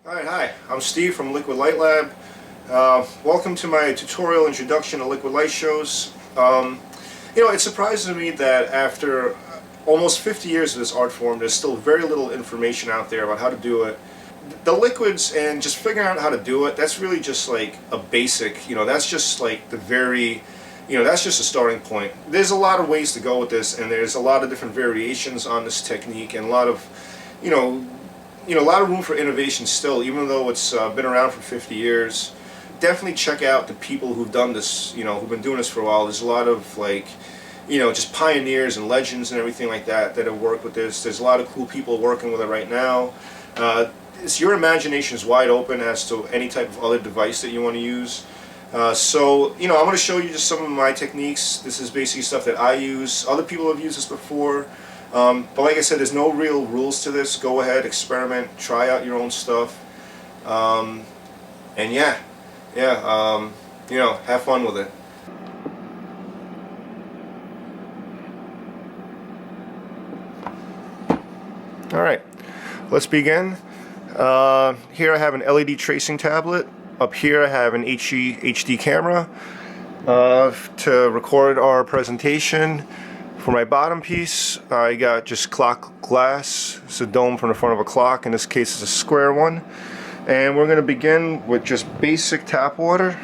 Alright, hi, I'm Steve from Liquid Light Lab. Welcome to my tutorial introduction to liquid light shows. It surprises me that after almost 50 years of this art form, there's still very little information out there about how to do it. The liquids and just figuring out how to do it, that's really just like a basic, that's just like the very, that's just a starting point. There's a lot of ways to go with this, and there's a lot of different variations on this technique, and a lot of, a lot of room for innovation still, even though it's been around for 50 years. Definitely check out the people who've done this, who've been doing this for a while. There's a lot of just pioneers and legends and everything like that that have worked with this. There's a lot of cool people working with it right now. Your imagination is wide open as to any type of other device that you want to use. I'm going to show you just some of my techniques. This is basically stuff that I use. Other people have used this before. But like I said, there's no real rules to this. Go ahead, experiment, try out your own stuff, and have fun with it. Alright, let's begin. Here I have an LED tracing tablet. Up here I have an HD camera to record our presentation. For my bottom piece, I got just clock glass. It's a dome from the front of a clock. In this case, it's a square one. And we're going to begin with just basic tap water.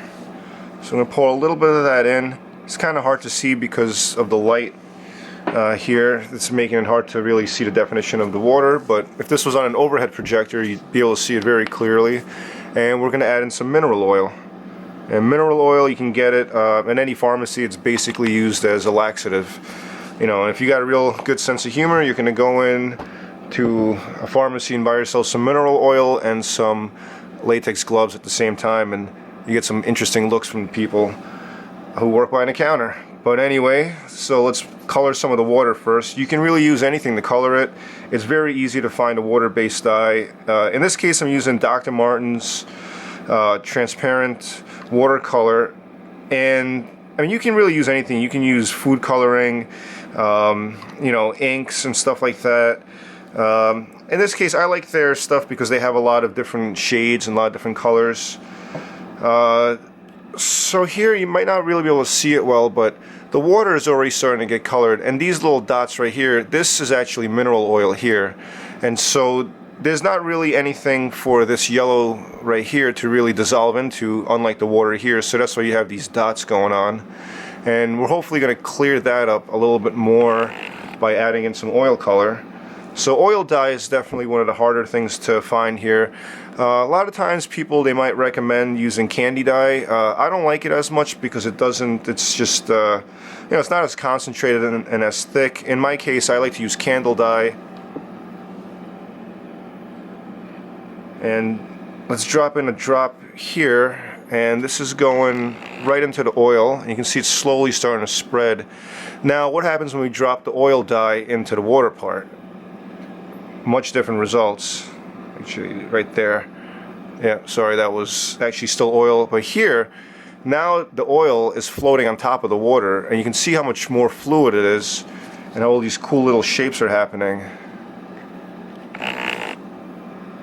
So I'm going to pour a little bit of that in. It's kind of hard to see because of the light here. It's making it hard to really see the definition of the water. But if this was on an overhead projector, you'd be able to see it very clearly. And we're going to add in some mineral oil. And mineral oil, you can get it in any pharmacy. It's basically used as a laxative. And if you got a real good sense of humor, you're going to go in to a pharmacy and buy yourself some mineral oil and some latex gloves at the same time, and you get some interesting looks from people who work behind the counter. But anyway, so let's color some of the water first. You can really use anything to color it. It's very easy to find a water-based dye. In this case, I'm using Dr. Martin's transparent watercolor, and I mean, you can really use anything. You can use food coloring, inks and stuff like that. In this case, I like their stuff because they have a lot of different shades and a lot of different colors. So here you might not really be able to see it well, but the water is already starting to get colored. And these little dots right here, this is actually mineral oil here. And so there's not really anything for this yellow right here to really dissolve into, unlike the water here. So that's why you have these dots going on. And we're hopefully going to clear that up a little bit more by adding in some oil color. So oil dye is definitely one of the harder things to find here. A lot of times people, they might recommend using candy dye. I don't like it as much because it's just, it's not as concentrated and as thick. In my case, I like to use candle dye. And let's drop in a drop here, and this is going right into the oil, and you can see it's slowly starting to spread. Now what happens when we drop the oil dye into the water part? Much different results. Actually, right there. Yeah, sorry, that was actually still oil, but here, now the oil is floating on top of the water, and you can see how much more fluid it is, and how all these cool little shapes are happening.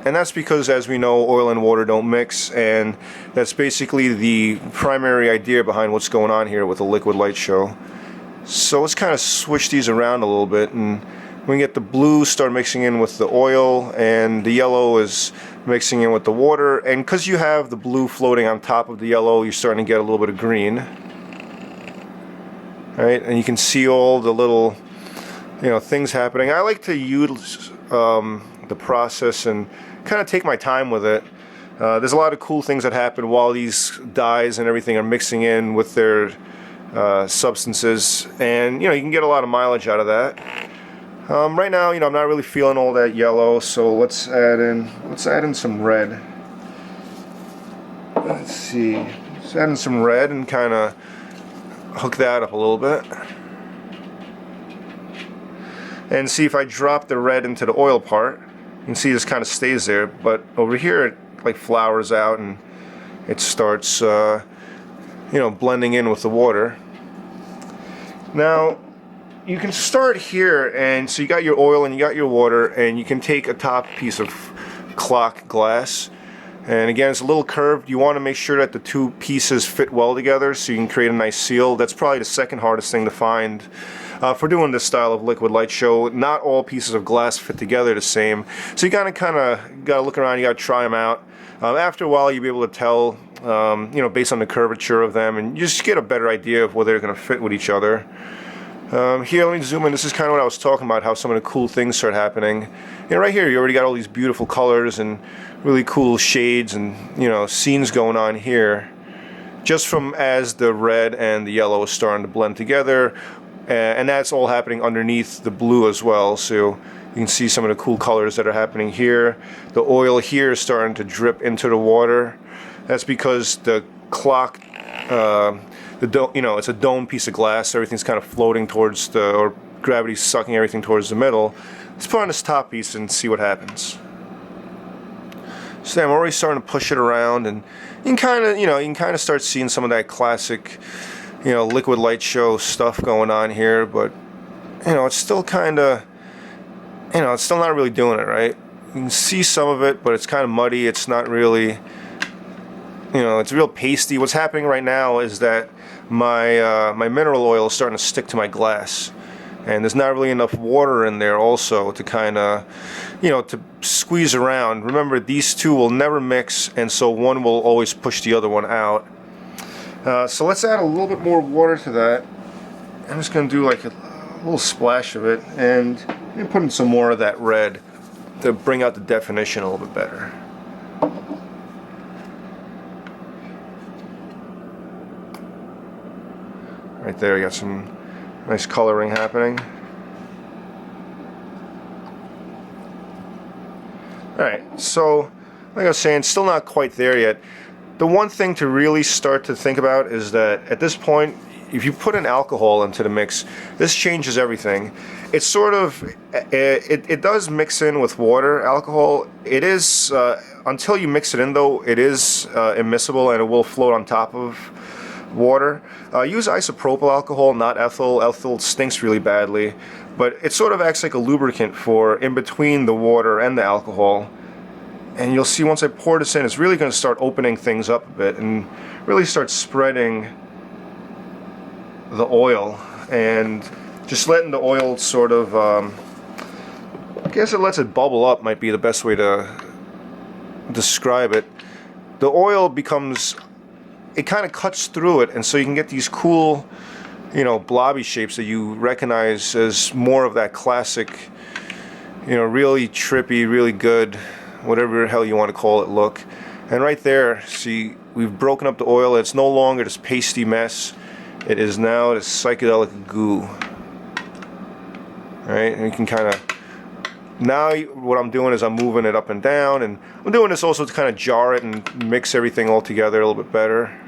And that's because, as we know, oil and water don't mix, and that's basically the primary idea behind what's going on here with the liquid light show. So let's kind of switch these around a little bit, and we can get the blue start mixing in with the oil, and the yellow is mixing in with the water. And because you have the blue floating on top of the yellow, you're starting to get a little bit of green. Alright, and you can see all the little things happening. I like to use the process and kind of take my time with it. There's a lot of cool things that happen while these dyes and everything are mixing in with their substances, and you can get a lot of mileage out of that. Right now, I'm not really feeling all that yellow, so let's add in some red. Let's see, let's add in some red and kind of hook that up a little bit. And see, if I drop the red into the oil part, you can see this kind of stays there, but over here it like flowers out and it starts blending in with the water. Now you can start here, and so you got your oil and you got your water, and you can take a top piece of clock glass. And again, it's a little curved. You want to make sure that the two pieces fit well together so you can create a nice seal. That's probably the second hardest thing to find for doing this style of liquid light show. Not all pieces of glass fit together the same. So you kind of got to look around, you got to try them out. After a while, you'll be able to tell, you know, based on the curvature of them, and you just get a better idea of whether they're going to fit with each other. Here, let me zoom in. This is kind of what I was talking about, how some of the cool things start happening. You know, right here, you already got all these beautiful colors and really cool shades and, you know, scenes going on here. Just from as the red and the yellow is starting to blend together. And that's all happening underneath the blue as well. So you can see some of the cool colors that are happening here. The oil here is starting to drip into the water. That's because the clock, you know, it's a dome piece of glass. So everything's kind of floating towards or gravity's sucking everything towards the middle. Let's put on this top piece and see what happens. So I'm already starting to push it around, and you can kind of, you know, you can kind of start seeing some of that classic, you know, liquid light show stuff going on here. But you know, it's still kind of, you know, it's still not really doing it right. You can see some of it, but it's kind of muddy. It's not really, you know, it's real pasty. What's happening right now is that my my mineral oil is starting to stick to my glass. And there's not really enough water in there also to kind of, you know, to squeeze around. Remember, these two will never mix, and so one will always push the other one out. So let's add a little bit more water to that. I'm just going to do like a little splash of it, and put in some more of that red to bring out the definition a little bit better. Right there, you got some nice coloring happening. Alright, so like I was saying, still not quite there yet. The one thing to really start to think about is that at this point, if you put an alcohol into the mix, this changes everything. It's sort of, it does mix in with water. Alcohol, it is, until you mix it in though, it is immiscible and it will float on top of water. Use isopropyl alcohol, not ethyl. Ethyl stinks really badly, but it sort of acts like a lubricant for in between the water and the alcohol. And you'll see once I pour this in, it's really going to start opening things up a bit and really start spreading the oil and just letting the oil sort of, I guess it lets it bubble up might be the best way to describe it. The oil becomes, it kind of cuts through it, and so you can get these cool, you know, blobby shapes that you recognize as more of that classic, you know, really trippy, really good, whatever the hell you want to call it, look. And right there, see, we've broken up the oil. It's no longer this pasty mess. It is now this psychedelic goo. Alright, and you can kind of, now what I'm doing is I'm moving it up and down, and I'm doing this also to kind of jar it and mix everything all together a little bit better.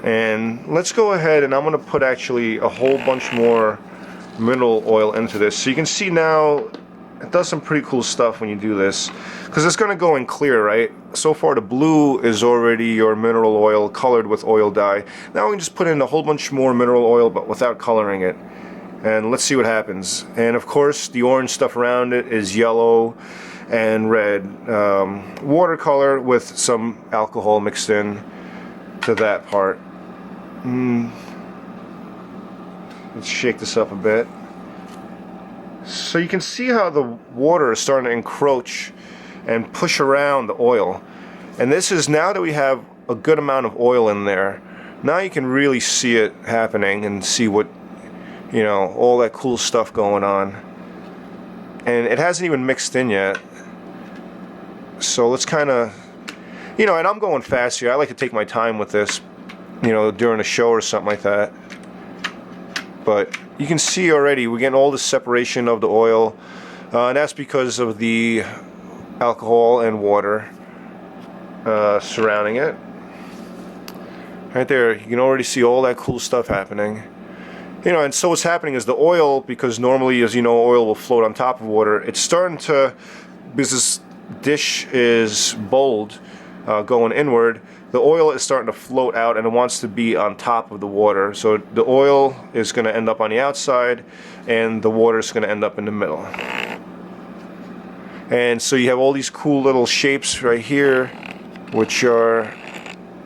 And let's go ahead, and I'm going to put actually a whole bunch more mineral oil into this. So you can see now it does some pretty cool stuff when you do this, because it's going to go in clear, right? So far the blue is already your mineral oil colored with oil dye. Now we can just put in a whole bunch more mineral oil but without coloring it. And let's see what happens. And of course the orange stuff around it is yellow and red. Watercolor with some alcohol mixed in to that part. Let's shake this up a bit. So you can see how the water is starting to encroach and push around the oil. And this is, now that we have a good amount of oil in there, now you can really see it happening and see what, you know, all that cool stuff going on. And it hasn't even mixed in yet. So let's kind of, you know, and I'm going fast here. I like to take my time with this, you know, during a show or something like that. But you can see already we're getting all the separation of the oil, and that's because of the alcohol and water surrounding it. Right there, you can already see all that cool stuff happening. You know, and so what's happening is the oil, because normally, as you know, oil will float on top of water, it's starting to, because this dish is bowled, going inward, the oil is starting to float out and it wants to be on top of the water. So the oil is going to end up on the outside and the water is going to end up in the middle. And so you have all these cool little shapes right here, which are,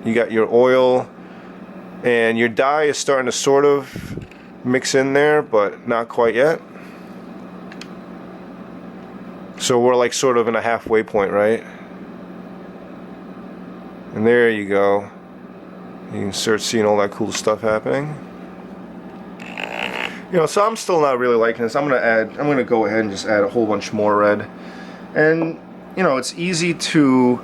you got your oil, and your dye is starting to sort of mix in there, but not quite yet. So we're like sort of in a halfway point, right? And there you go. You can start seeing all that cool stuff happening. You know, so I'm still not really liking this. I'm gonna go ahead and just add a whole bunch more red. And you know, it's easy to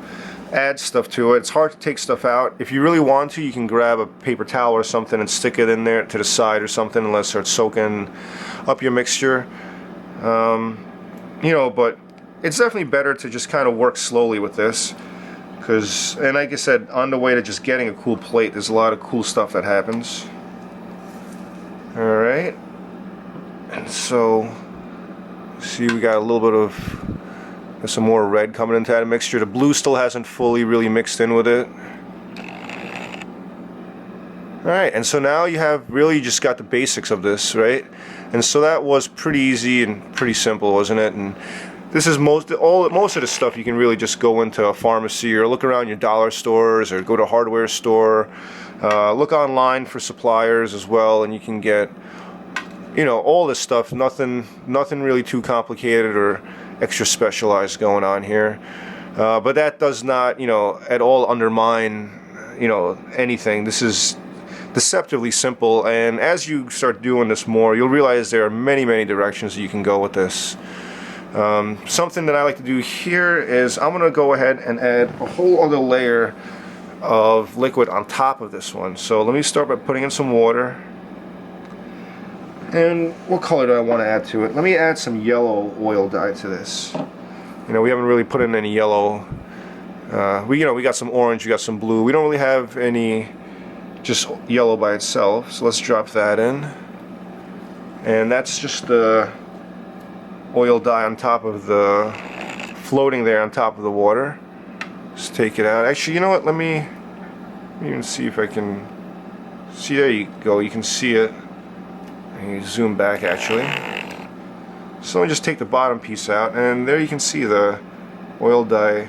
add stuff to it. It's hard to take stuff out. If you really want to, you can grab a paper towel or something and stick it in there to the side or something, and let it start soaking up your mixture. You know, but it's definitely better to just kind of work slowly with this, because, and like I said, on the way to just getting a cool plate, there's a lot of cool stuff that happens. Alright, and so see, we got a little bit of, there's some more red coming into that mixture. The blue still hasn't fully really mixed in with it. Alright, and so now you have really just got the basics of this, right? And so that was pretty easy and pretty simple, wasn't it? And this is most of the stuff you can really just go into a pharmacy or look around your dollar stores or go to a hardware store. Look online for suppliers as well, and you can get, you know, all this stuff. Nothing really too complicated or extra specialized going on here. But that does not, you know, at all undermine, you know, anything. This is deceptively simple, and as you start doing this more, you'll realize there are many directions that you can go with this. Something that I like to do here is I'm going to go ahead and add a whole other layer of liquid on top of this one. So let me start by putting in some water. And what color do I want to add to it? Let me add some yellow oil dye to this. You know, we haven't really put in any yellow. We got some orange, we got some blue. We don't really have any just yellow by itself. So let's drop that in. And that's just the oil dye on top of the, floating there on top of the water. Just take it out. Actually, you know what? Let me even see if I can see. There you go. You can see it. And you zoom back actually. So let me just take the bottom piece out, and there you can see the oil dye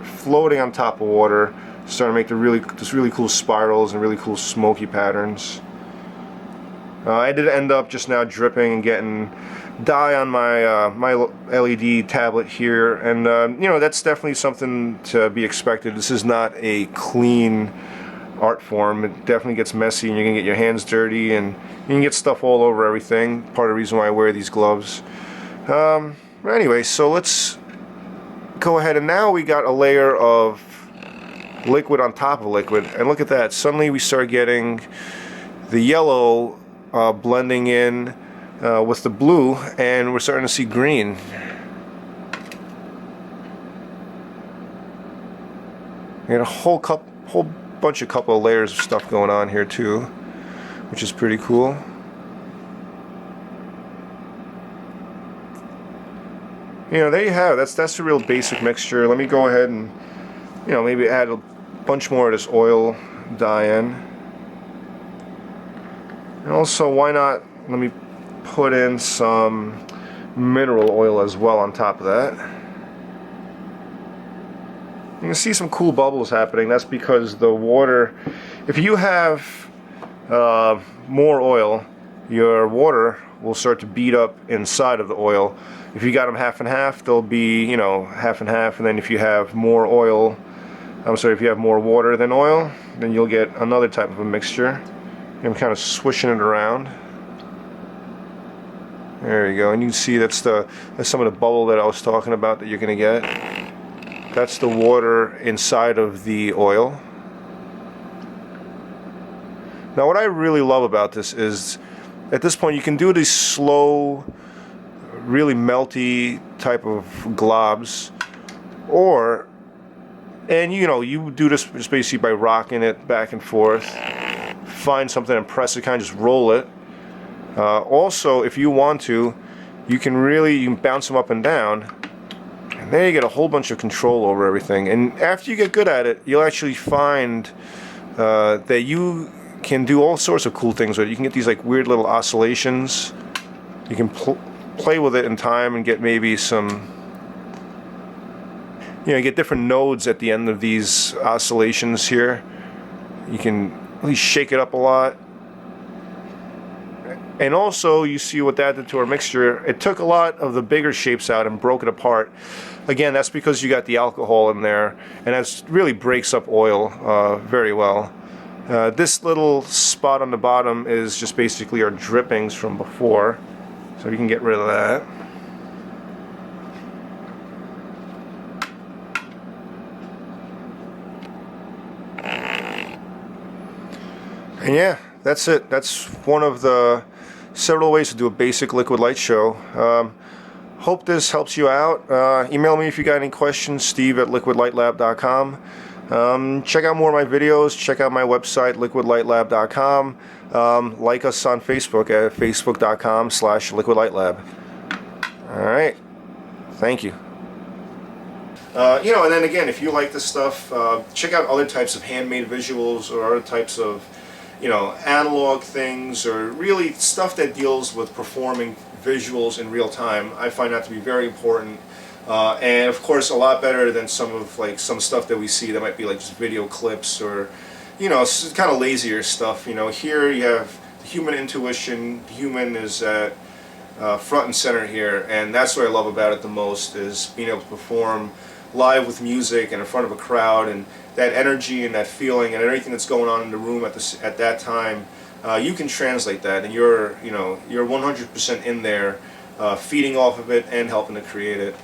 floating on top of water, starting to make this really cool spirals and really cool smoky patterns. I did end up just now dripping and getting dye on my my LED tablet here, and you know, that's definitely something to be expected. This is not a clean art form. It definitely gets messy, and you're gonna get your hands dirty, and you can get stuff all over everything. Part of the reason why I wear these gloves. Anyway, so let's go ahead, and now we got a layer of liquid on top of liquid, and look at that. Suddenly we start getting the yellow blending in with the blue, and we're starting to see green. We got a whole bunch of layers of stuff going on here too, which is pretty cool. You know, there you have it. That's a real basic mixture. Let me go ahead and, you know, maybe add a bunch more of this oil dye in. And also, why not, let me put in some mineral oil as well on top of that. You can see some cool bubbles happening. That's because the water, if you have more oil, your water will start to beat up inside of the oil. If you got them half and half, they'll be, you know, half and half, and then if you have more oil, if you have more water than oil, then you'll get another type of a mixture. I'm kind of swishing it around. There you go, and you can see that's some of the bubble that I was talking about that you're going to get. That's the water inside of the oil. Now what I really love about this is, at this point you can do these slow, really melty type of globs, and you know, you do this just basically by rocking it back and forth. Find something and press it, kind of just roll it. Also, if you want to, you can bounce them up and down, and there you get a whole bunch of control over everything. And after you get good at it, you'll actually find that you can do all sorts of cool things with it. You can get these like weird little oscillations. You can play with it in time and get maybe some you get different nodes at the end of these oscillations here. You can at least shake it up a lot. And also, you see what that did to our mixture. It took a lot of the bigger shapes out and broke it apart. Again, that's because you got the alcohol in there, and that really breaks up oil very well. This little spot on the bottom is just basically our drippings from before, so you can get rid of that. And yeah, that's it. That's one of the several ways to do a basic liquid light show. Hope this helps you out. Email me if you got any questions, steve@liquidlightlab.com. Check out more of my videos. Check out my website, liquidlightlab.com. Like us on Facebook at facebook.com/liquidlightlab. Alright, thank you. And then again, if you like this stuff, check out other types of handmade visuals or other types of analog things, or really stuff that deals with performing visuals in real time. I find that to be very important, and of course a lot better than some stuff that we see that might be like just video clips or kind of lazier stuff. Here you have human intuition. Human is at front and center here, and that's what I love about it the most, is being able to perform live with music and in front of a crowd, and that energy and that feeling and everything that's going on in the room at that time. You can translate that, and you're 100% in there, feeding off of it and helping to create it.